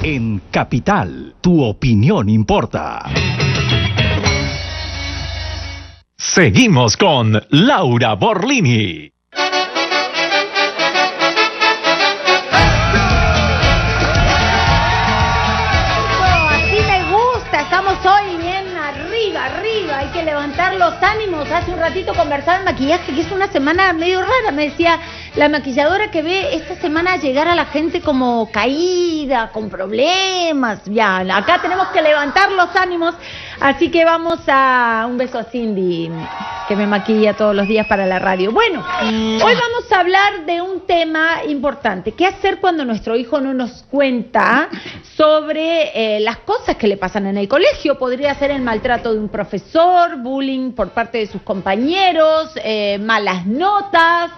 En Capital, tu opinión importa. Seguimos con Laura Borlini. Arriba, hay que levantar los ánimos. Hace un ratito conversaba en maquillaje, que es una semana medio rara. Me decía la maquilladora que ve esta semana llegar a la gente como caída, con problemas. Ya, acá tenemos que levantar los ánimos. Así que vamos a un beso a Cindy, que me maquilla todos los días para la radio. Bueno, hoy vamos a hablar de un tema importante. ¿Qué hacer cuando nuestro hijo no nos cuenta sobre las cosas que le pasan en el colegio? Podría ser el maltrato de un profesor, bullying por parte de sus compañeros, malas notas,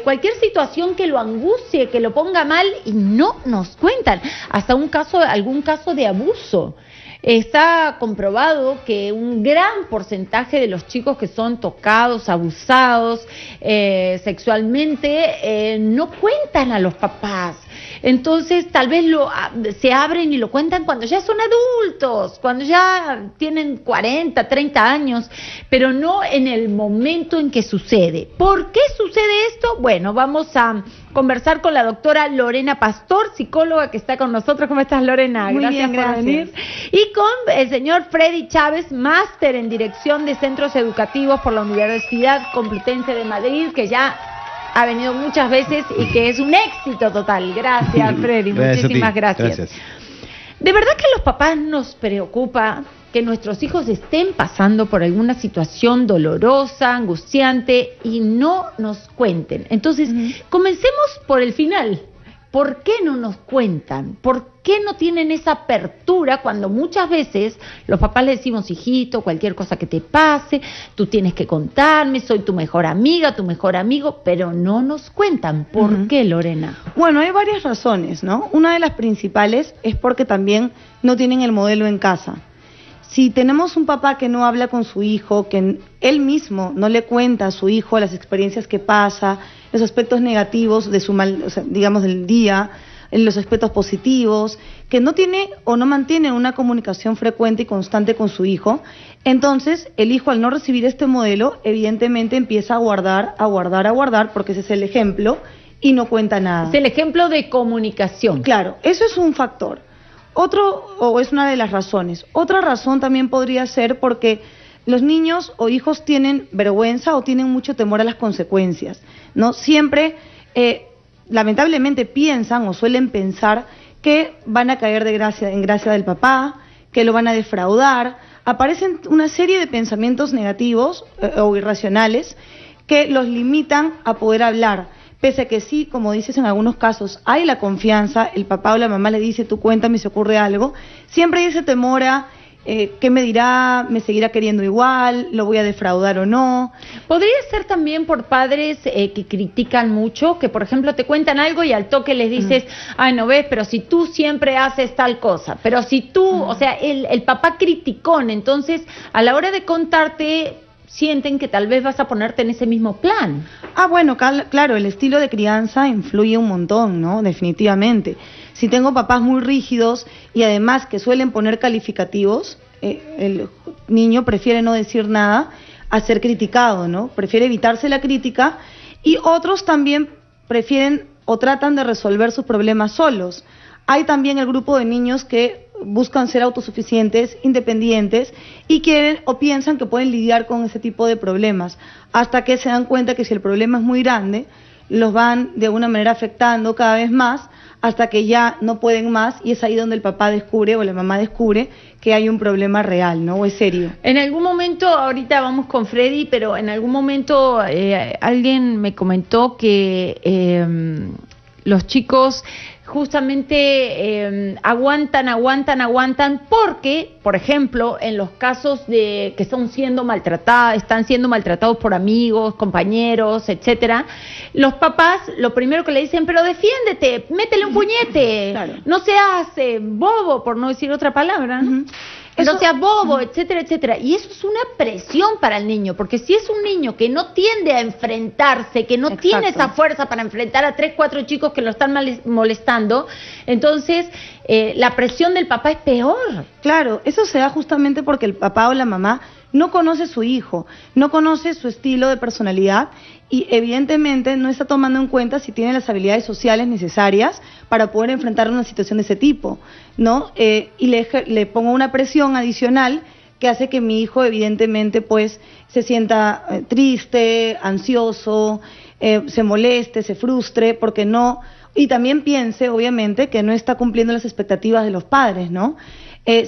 cualquier situación que lo angustie, que lo ponga mal y no nos cuentan. Hasta algún caso de abuso. Está comprobado que un gran porcentaje de los chicos que son tocados, abusados sexualmente, no cuentan a los papás. Entonces tal vez se abren y lo cuentan cuando ya son adultos, cuando ya tienen 40, 30 años, pero no en el momento en que sucede. ¿Por qué sucede esto? Bueno, vamos a conversar con la doctora Lorena Pastor, psicóloga que está con nosotros. ¿Cómo estás, Lorena? Muy bien, por venir. Y con el señor Freddy Chávez, máster en Dirección de Centros Educativos por la Universidad Complutense de Madrid, que ya ha venido muchas veces y que es un éxito total. Gracias, Freddy. Muchísimas gracias. De verdad que a los papás nos preocupa que nuestros hijos estén pasando por alguna situación dolorosa, angustiante y no nos cuenten. Entonces, comencemos por el final. ¿Por qué no nos cuentan? ¿Por qué no tienen esa apertura cuando muchas veces los papás le decimos, hijito, cualquier cosa que te pase, tú tienes que contarme, soy tu mejor amiga, tu mejor amigo, pero no nos cuentan? ¿Por qué, Lorena? Bueno, hay varias razones, ¿no? Una de las principales es porque también no tienen el modelo en casa. Si tenemos un papá que no habla con su hijo, que él mismo no le cuenta a su hijo las experiencias que pasa, los aspectos negativos de su digamos del día, los aspectos positivos, que no tiene o no mantiene una comunicación frecuente y constante con su hijo, entonces el hijo, al no recibir este modelo, evidentemente empieza a guardar, porque ese es el ejemplo, y no cuenta nada. Es el ejemplo de comunicación. Claro, eso es un factor. Es una de las razones. Otra razón también podría ser porque los niños o hijos tienen vergüenza o tienen mucho temor a las consecuencias, ¿no? Siempre, lamentablemente, piensan o suelen pensar que van a caer en gracia del papá, que lo van a defraudar. Aparecen una serie de pensamientos negativos o irracionales que los limitan a poder hablar. Pese a que sí, como dices, en algunos casos hay la confianza, el papá o la mamá le dice, tú cuéntame si ocurre algo, siempre hay ese temor a ¿qué me dirá? ¿Me seguirá queriendo igual? ¿Lo voy a defraudar o no? Podría ser también por padres que critican mucho, que por ejemplo te cuentan algo y al toque les dices, ay, no ves, pero si tú siempre haces tal cosa, pero si tú, o sea, el papá criticón, entonces a la hora de contarte sienten que tal vez vas a ponerte en ese mismo plan. Bueno, claro, el estilo de crianza influye un montón, ¿no? Definitivamente. Si tengo papás muy rígidos y además que suelen poner calificativos, el niño prefiere no decir nada a ser criticado, ¿no? Prefiere evitarse la crítica, y otros también prefieren o tratan de resolver sus problemas solos. Hay también el grupo de niños que buscan ser autosuficientes, independientes, y quieren o piensan que pueden lidiar con ese tipo de problemas, hasta que se dan cuenta que si el problema es muy grande, los van de alguna manera afectando cada vez más, hasta que ya no pueden más, y es ahí donde el papá descubre o la mamá descubre que hay un problema real, ¿no? O es serio. En algún momento, ahorita vamos con Freddy, pero en algún momento alguien me comentó que los chicos justamente aguantan porque, por ejemplo, en los casos de que están siendo maltratados por amigos, compañeros, etcétera, los papás lo primero que le dicen, pero defiéndete, métele un puñete, claro, no seas bobo, por no decir otra palabra, ¿no? no seas bobo, etcétera, etcétera. Y eso es una presión para el niño, porque si es un niño que no tiende a enfrentarse, que no tiene esa fuerza para enfrentar a 3, 4 chicos que lo están molestando, entonces la presión del papá es peor. Claro, eso se da justamente porque el papá o la mamá no conoce a su hijo, no conoce su estilo de personalidad y evidentemente no está tomando en cuenta si tiene las habilidades sociales necesarias para poder enfrentar una situación de ese tipo, ¿no? Y le pongo una presión adicional que hace que mi hijo evidentemente pues se sienta triste, ansioso, se moleste, se frustre, porque no, y también piense obviamente que no está cumpliendo las expectativas de los padres, ¿no?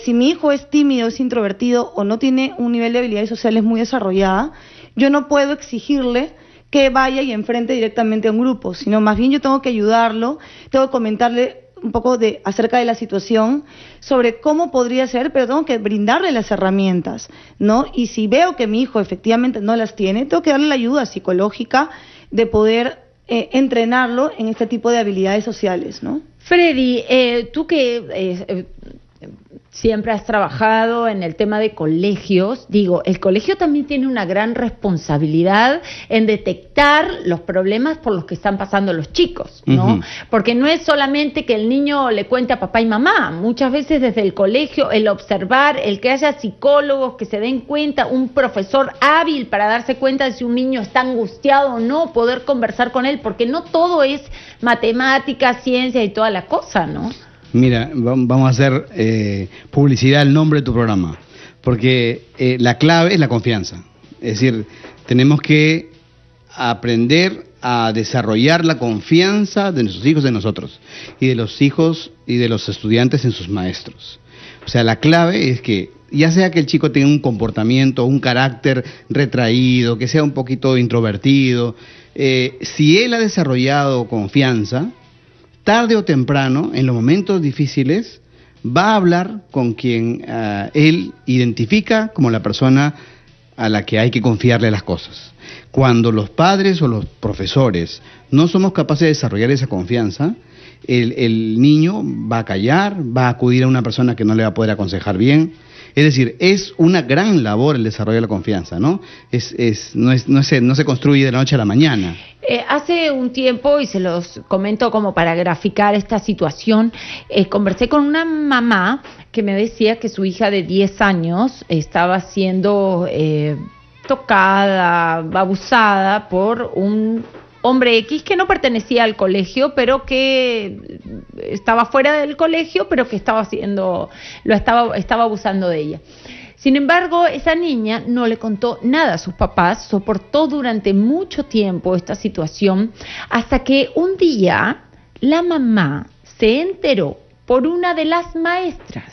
Si mi hijo es tímido, es introvertido o no tiene un nivel de habilidades sociales muy desarrollada, yo no puedo exigirle que vaya y enfrente directamente a un grupo, sino más bien yo tengo que ayudarlo, tengo que comentarle un poco acerca de la situación, sobre cómo podría ser, pero tengo que brindarle las herramientas, ¿no? Y si veo que mi hijo efectivamente no las tiene, tengo que darle la ayuda psicológica de poder entrenarlo en este tipo de habilidades sociales, ¿no? Freddy, tú que siempre has trabajado en el tema de colegios, digo, el colegio también tiene una gran responsabilidad en detectar los problemas por los que están pasando los chicos, ¿no? Porque no es solamente que el niño le cuente a papá y mamá, muchas veces desde el colegio, el observar, el que haya psicólogos que se den cuenta, un profesor hábil para darse cuenta de si un niño está angustiado o no, poder conversar con él, porque no todo es matemática, ciencia y toda la cosa, ¿no? Mira, vamos a hacer publicidad al nombre de tu programa, porque la clave es la confianza. Es decir, tenemos que aprender a desarrollar la confianza de nuestros hijos en nosotros, y de los hijos y de los estudiantes en sus maestros. O sea, la clave es que, ya sea que el chico tenga un comportamiento, un carácter retraído, que sea un poquito introvertido, si él ha desarrollado confianza, tarde o temprano, en los momentos difíciles, va a hablar con quien él identifica como la persona a la que hay que confiarle las cosas. Cuando los padres o los profesores no somos capaces de desarrollar esa confianza, el niño va a callar, va a acudir a una persona que no le va a poder aconsejar bien. Es decir, es una gran labor el desarrollo de la confianza, ¿no? No se construye de la noche a la mañana. Hace un tiempo, y se los comento como para graficar esta situación, conversé con una mamá que me decía que su hija de 10 años estaba siendo tocada, abusada por un hombre X que no pertenecía al colegio, pero que estaba fuera del colegio, pero que estaba abusando de ella. Sin embargo, esa niña no le contó nada a sus papás, soportó durante mucho tiempo esta situación, hasta que un día la mamá se enteró por una de las maestras,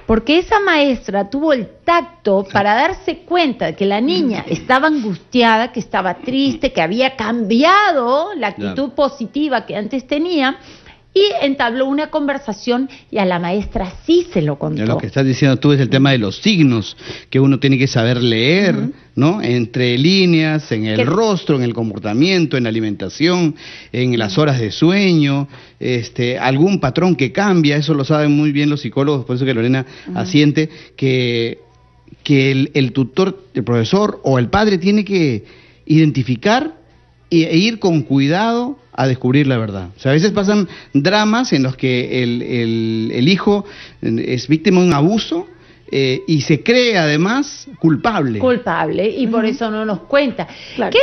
porque esa maestra tuvo el tacto para darse cuenta de que la niña estaba angustiada, que estaba triste, que había cambiado la actitud positiva que antes tenía, y entabló una conversación y a la maestra sí se lo contó. Lo que estás diciendo tú es el tema de los signos que uno tiene que saber leer, ¿no? Entre líneas, en el rostro, en el comportamiento, en la alimentación, en las horas de sueño, algún patrón que cambia. Eso lo saben muy bien los psicólogos, por eso que Lorena asiente que el tutor, el profesor o el padre tiene que identificar e ir con cuidado a descubrir la verdad. O sea, a veces pasan dramas en los que el hijo es víctima de un abuso y se cree además culpable. Culpable, y por eso no nos cuenta. Claro.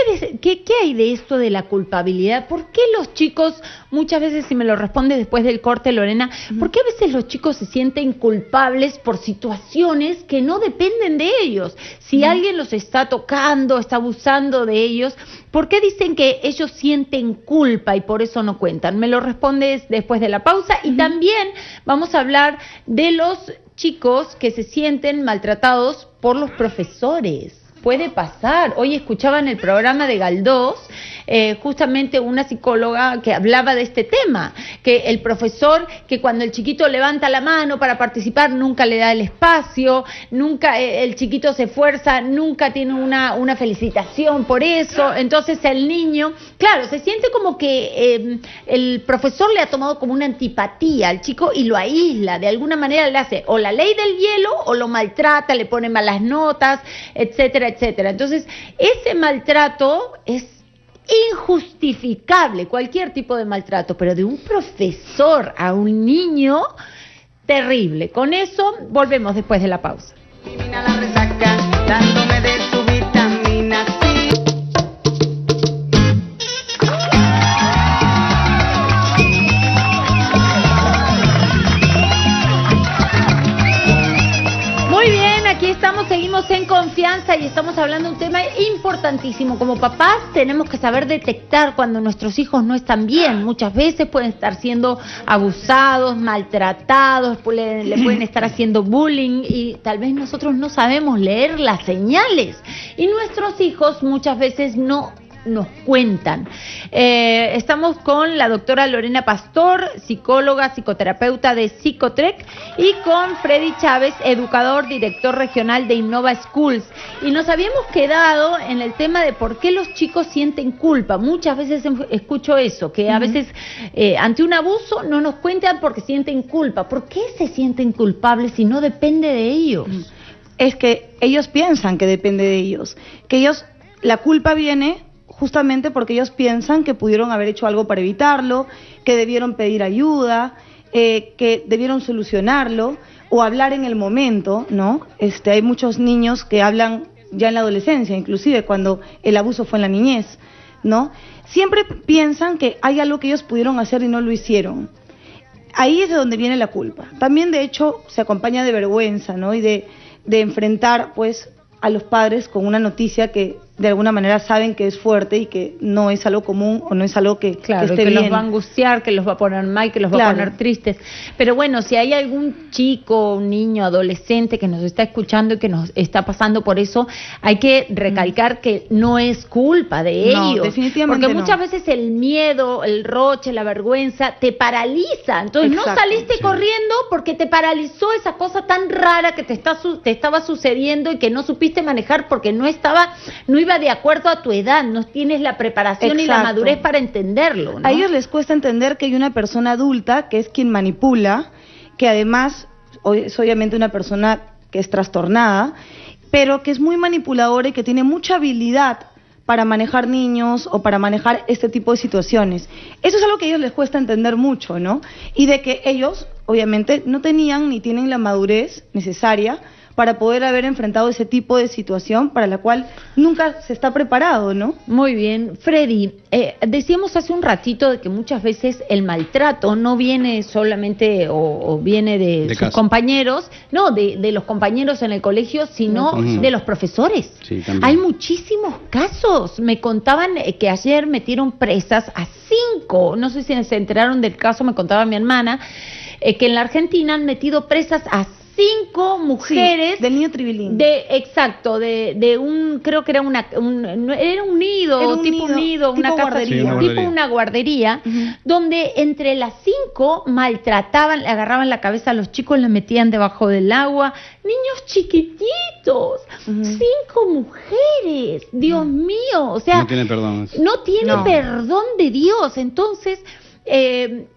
¿Qué hay de esto de la culpabilidad? ¿Por qué los chicos, muchas veces, si me lo responde después del corte, Lorena, ¿por qué a veces los chicos se sienten culpables por situaciones que no dependen de ellos? Si alguien los está tocando, está abusando de ellos, ¿por qué dicen que ellos sienten culpa y por eso no cuentan? Me lo respondes después de la pausa, y también vamos a hablar de los chicos que se sienten maltratados por los profesores. Puede pasar. Hoy escuchaba en el programa de Galdós justamente una psicóloga que hablaba de este tema, que el profesor, que cuando el chiquito levanta la mano para participar, nunca le da el espacio, nunca el chiquito se esfuerza, nunca tiene una felicitación por eso. Entonces el niño Claro, se siente como que el profesor le ha tomado como una antipatía al chico y lo aísla, de alguna manera le hace o la ley del hielo o lo maltrata, le pone malas notas, etcétera, etcétera. Entonces, ese maltrato es injustificable, cualquier tipo de maltrato, pero de un profesor a un niño, terrible. Con eso volvemos después de la pausa. Elimina la resaca, dándome de tu vitamina C. Muy bien, aquí estamos, seguimos en confianza y estamos hablando de un tema importantísimo. Como papás tenemos que saber detectar cuando nuestros hijos no están bien. Muchas veces pueden estar siendo abusados, maltratados, le pueden estar haciendo bullying y tal vez nosotros no sabemos leer las señales. Y nuestros hijos muchas veces no nos cuentan. Estamos con la doctora Lorena Pastor, psicóloga, psicoterapeuta de Psicotrec, y con Freddy Chávez, educador, director regional de Innova Schools. Y nos habíamos quedado en el tema de por qué los chicos sienten culpa. Muchas veces escucho eso, que a veces ante un abuso no nos cuentan porque sienten culpa. ¿Por qué se sienten culpables si no depende de ellos? Es que ellos piensan que depende de ellos, la culpa viene justamente porque ellos piensan que pudieron haber hecho algo para evitarlo, que debieron pedir ayuda, que debieron solucionarlo o hablar en el momento, ¿no? Hay muchos niños que hablan ya en la adolescencia, inclusive cuando el abuso fue en la niñez, ¿no? Siempre piensan que hay algo que ellos pudieron hacer y no lo hicieron. Ahí es de donde viene la culpa. También, de hecho, se acompaña de vergüenza, ¿no? Y de enfrentar, pues, a los padres con una noticia que de alguna manera saben que es fuerte y que no es algo común o no es algo que claro, esté que bien. los va a angustiar, que los va a poner mal, que los va a poner tristes. Pero bueno, si hay algún chico, un niño, adolescente que nos está escuchando y que nos está pasando por eso, hay que recalcar que no es culpa de ellos. Definitivamente porque muchas veces el miedo, el roche, la vergüenza te paraliza. Entonces no saliste corriendo porque te paralizó esa cosa tan rara que te estaba sucediendo y que no supiste manejar porque no iba de acuerdo a tu edad, no tienes la preparación y la madurez para entenderlo, ¿no? A ellos les cuesta entender que hay una persona adulta que es quien manipula, que además es obviamente una persona que es trastornada, pero que es muy manipuladora y que tiene mucha habilidad para manejar niños o para manejar este tipo de situaciones. Eso es algo que a ellos les cuesta entender mucho, ¿no? Y de que ellos, obviamente, no tenían ni tienen la madurez necesaria para poder haber enfrentado ese tipo de situación para la cual nunca se está preparado, ¿no? Muy bien. Freddy, decíamos hace un ratito de que muchas veces el maltrato no viene solamente o viene de sus compañeros, no, de los compañeros en el colegio, sino de los profesores. Sí, también. Hay muchísimos casos. Me contaban que ayer metieron presas a 5, no sé si se enteraron del caso, me contaba mi hermana, que en la Argentina han metido presas a 5 mujeres del niño Tribilín. Exacto, de un, creo que era un nido, tipo una casa, tipo una guardería, donde entre las 5 maltrataban, le agarraban la cabeza a los chicos, les metían debajo del agua, niños chiquititos, 5 mujeres, Dios mío, o sea, no tiene perdón. No tiene perdón de Dios. Entonces,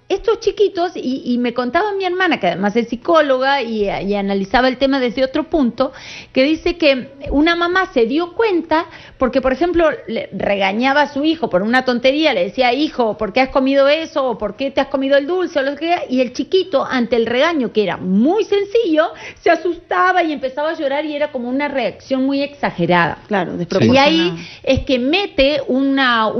estos chiquitos, y me contaba mi hermana, que además es psicóloga y analizaba el tema desde otro punto, que dice que una mamá se dio cuenta porque, por ejemplo, le regañaba a su hijo por una tontería, le decía, hijo, ¿por qué has comido eso? ¿O por qué te has comido el dulce? O lo que sea, y el chiquito, ante el regaño, que era muy sencillo, se asustaba y empezaba a llorar y era como una reacción muy exagerada. Claro, desproporcionada. Y ahí es que mete una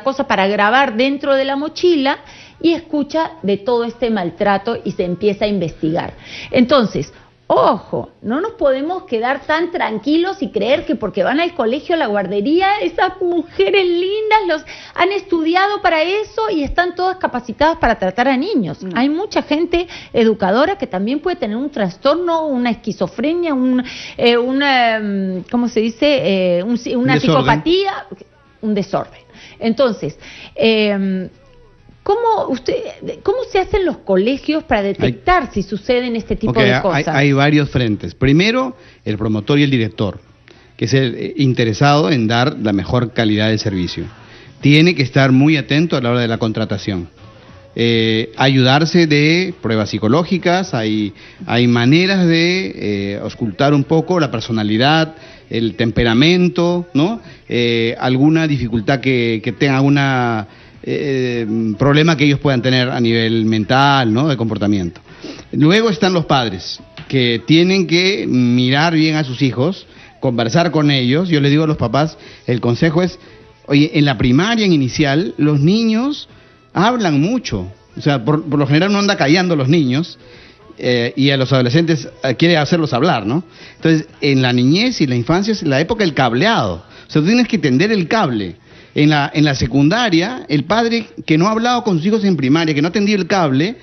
cosa para grabar dentro de la mochila y escucha de todo este maltrato y se empieza a investigar. Entonces, ojo, no nos podemos quedar tan tranquilos y creer que porque van al colegio, a la guardería, esas mujeres lindas los han estudiado para eso y están todas capacitadas para tratar a niños. Hay mucha gente educadora que también puede tener un trastorno, una esquizofrenia, ¿cómo se dice? Una psicopatía, un desorden. Entonces, ¿cómo se hacen los colegios para detectar si suceden este tipo de cosas? Hay varios frentes. Primero, el promotor y el director, que es el interesado en dar la mejor calidad de servicio. tiene que estar muy atento a la hora de la contratación. Ayudarse de pruebas psicológicas, hay maneras de auscultar un poco la personalidad, el temperamento, ¿no? Alguna dificultad que tenga, alguna problema que ellos puedan tener a nivel mental, ¿no? De comportamiento. Luego están los padres, que tienen que mirar bien a sus hijos, conversar con ellos. Yo les digo a los papás, el consejo es, oye, en la primaria, en inicial, los niños hablan mucho, o sea, por lo general uno anda callando a los niños y a los adolescentes quiere hacerlos hablar, ¿no? Entonces, en la niñez y la infancia es la época del cableado, o sea, tú tienes que tender el cable. En la secundaria, el padre que no ha hablado con sus hijos en primaria, que no ha tendido el cable,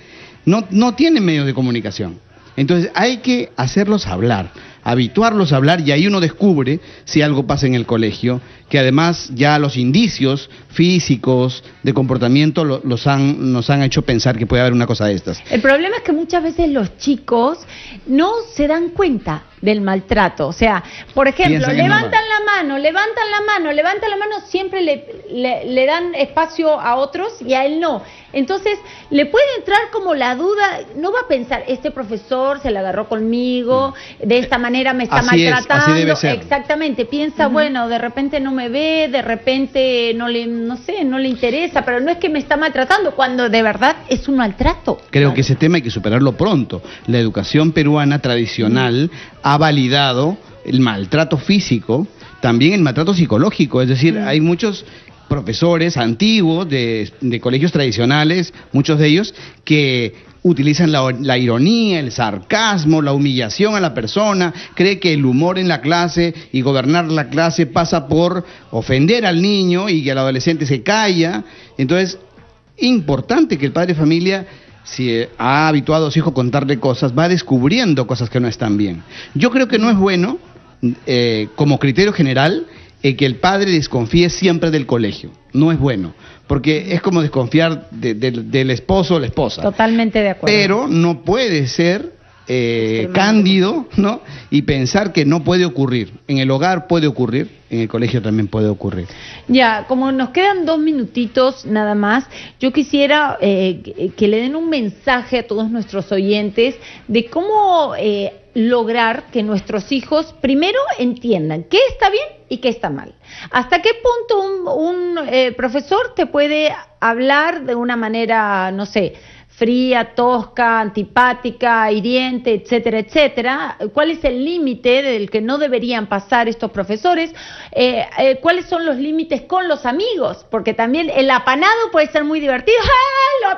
no tiene medios de comunicación. Entonces, hay que hacerlos hablar, habituarlos a hablar, y ahí uno descubre si algo pasa en el colegio, que además ya los indicios físicos de comportamiento nos han hecho pensar que puede haber una cosa de estas. El problema es que muchas veces los chicos no se dan cuenta del maltrato. O sea, por ejemplo, levantan la mano, siempre le dan espacio a otros y a él no. Entonces, le puede entrar como la duda, no va a pensar, este profesor se la agarró conmigo, de esta manera me está maltratando. Así debe ser. Exactamente, piensa, bueno, de repente no me ve, de repente no le interesa, pero no es que me está maltratando, cuando de verdad es un maltrato. Creo que ese tema hay que superarlo pronto. La educación peruana tradicional ha validado el maltrato físico, también el maltrato psicológico, es decir, hay muchos profesores antiguos de colegios tradicionales, muchos de ellos, que utilizan la ironía, el sarcasmo, la humillación a la persona, cree que el humor en la clase y gobernar la clase pasa por ofender al niño y que el adolescente se calla. Entonces, importante que el padre de familia, si ha habituado a su hijo a contarle cosas, va descubriendo cosas que no están bien. Yo creo que no es bueno, como criterio general, que el padre desconfíe siempre del colegio. No es bueno, porque es como desconfiar del esposo o la esposa. Totalmente de acuerdo. Pero no puede ser cándido, ¿no? Y pensar que no puede ocurrir. En el hogar puede ocurrir, en el colegio también puede ocurrir. Ya, como nos quedan 2 minutitos nada más, yo quisiera que le den un mensaje a todos nuestros oyentes de cómo lograr que nuestros hijos primero entiendan qué está bien y qué está mal. ¿Hasta qué punto un profesor te puede hablar de una manera, no sé, fría, tosca, antipática, hiriente, etcétera, etcétera? ¿Cuál es el límite del que no deberían pasar estos profesores? ¿Cuáles son los límites con los amigos? Porque también el apanado puede ser muy divertido. ¡Ah,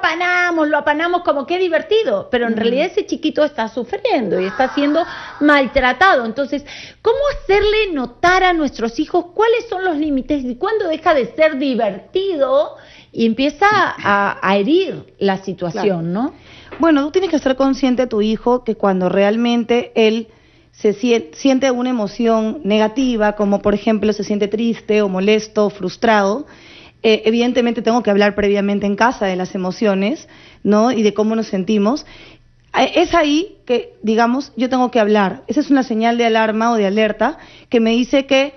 lo apanamos como qué divertido! Pero en realidad ese chiquito está sufriendo y está siendo maltratado. Entonces, ¿cómo hacerle notar a nuestros hijos cuáles son los límites y cuándo deja de ser divertido y empieza a herir la situación, ¿no? Bueno, tú tienes que ser consciente de tu hijo que cuando realmente él se siente una emoción negativa, como por ejemplo se siente triste o molesto, frustrado, evidentemente tengo que hablar previamente en casa de las emociones, ¿no? Y de cómo nos sentimos. Es ahí que, digamos, yo tengo que hablar. Esa es una señal de alarma o de alerta que me dice que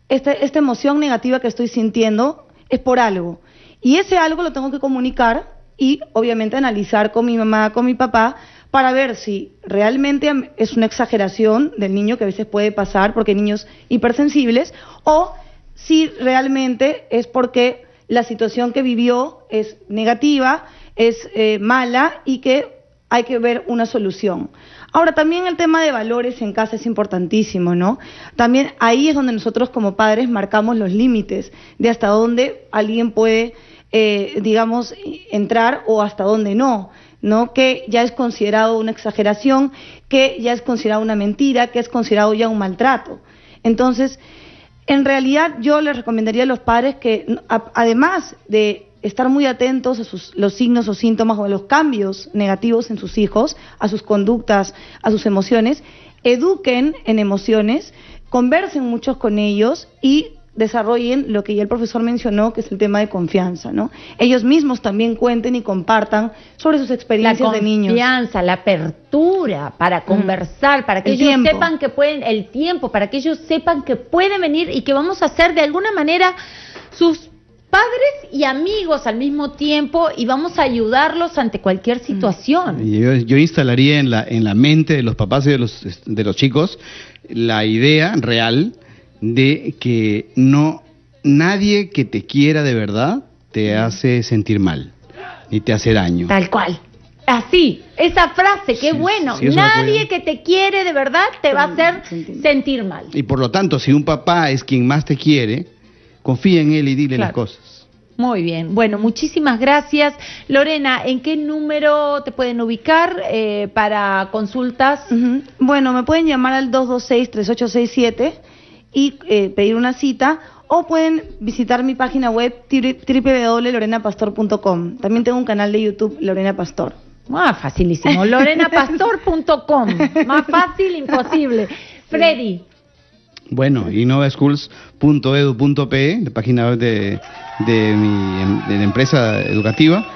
esta emoción negativa que estoy sintiendo es por algo. Y ese algo lo tengo que comunicar y obviamente analizar con mi mamá, con mi papá, para ver si realmente es una exageración del niño, que a veces puede pasar porque hay niños hipersensibles, o si realmente es porque la situación que vivió es negativa, es mala y que hay que ver una solución. Ahora, también el tema de valores en casa es importantísimo, ¿no? También ahí es donde nosotros como padres marcamos los límites de hasta dónde alguien puede, digamos, entrar o hasta dónde no, ¿no? Que ya es considerado una exageración, que ya es considerado una mentira, que es considerado ya un maltrato. Entonces, en realidad yo les recomendaría a los padres que, además de estar muy atentos a los signos o síntomas o a los cambios negativos en sus hijos, a sus conductas, a sus emociones, eduquen en emociones, conversen mucho con ellos y desarrollen lo que ya el profesor mencionó, que es el tema de confianza, ¿no? Ellos mismos también cuenten y compartan sobre sus experiencias de niños. La confianza, la apertura para conversar, para que ellos sepan que pueden, el tiempo, para que ellos sepan que pueden venir y que vamos a ser de alguna manera sus padres y amigos al mismo tiempo y vamos a ayudarlos ante cualquier situación. Yo instalaría en la mente de los papás y de los chicos la idea real de que nadie que te quiera de verdad te hace sentir mal ni te hace daño. Tal cual. Así, esa frase, qué bueno. sí, Nadie que te quiere de verdad te va a hacer sentir mal. Y por lo tanto, si un papá es quien más te quiere, confía en él y dile las cosas. Muy bien. Bueno, muchísimas gracias. Lorena, ¿en qué número te pueden ubicar para consultas? Bueno, me pueden llamar al 226-3867 y pedir una cita, o pueden visitar mi página web www.lorenapastor.com. También tengo un canal de YouTube, Lorena Pastor. Facilísimo. lorenapastor.com. Más fácil, imposible. Freddy. Bueno, innovaschools.edu.pe, la página web de la empresa educativa.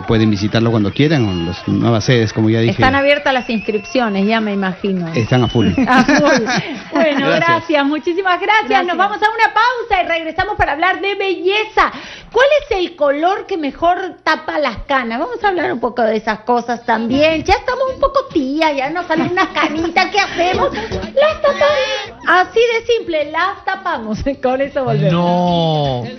Pueden visitarlo cuando quieran, o las nuevas sedes, como ya dije. Están abiertas las inscripciones, ya me imagino. Están a full. A full. Bueno, gracias, muchísimas gracias. Nos vamos a una pausa y regresamos para hablar de belleza. ¿Cuál es el color que mejor tapa las canas? Vamos a hablar un poco de esas cosas también. Ya estamos un poco tía, ya nos salen unas canitas. ¿Qué hacemos? Las tapamos. Así de simple, las tapamos. Con eso volvemos. No. Sí.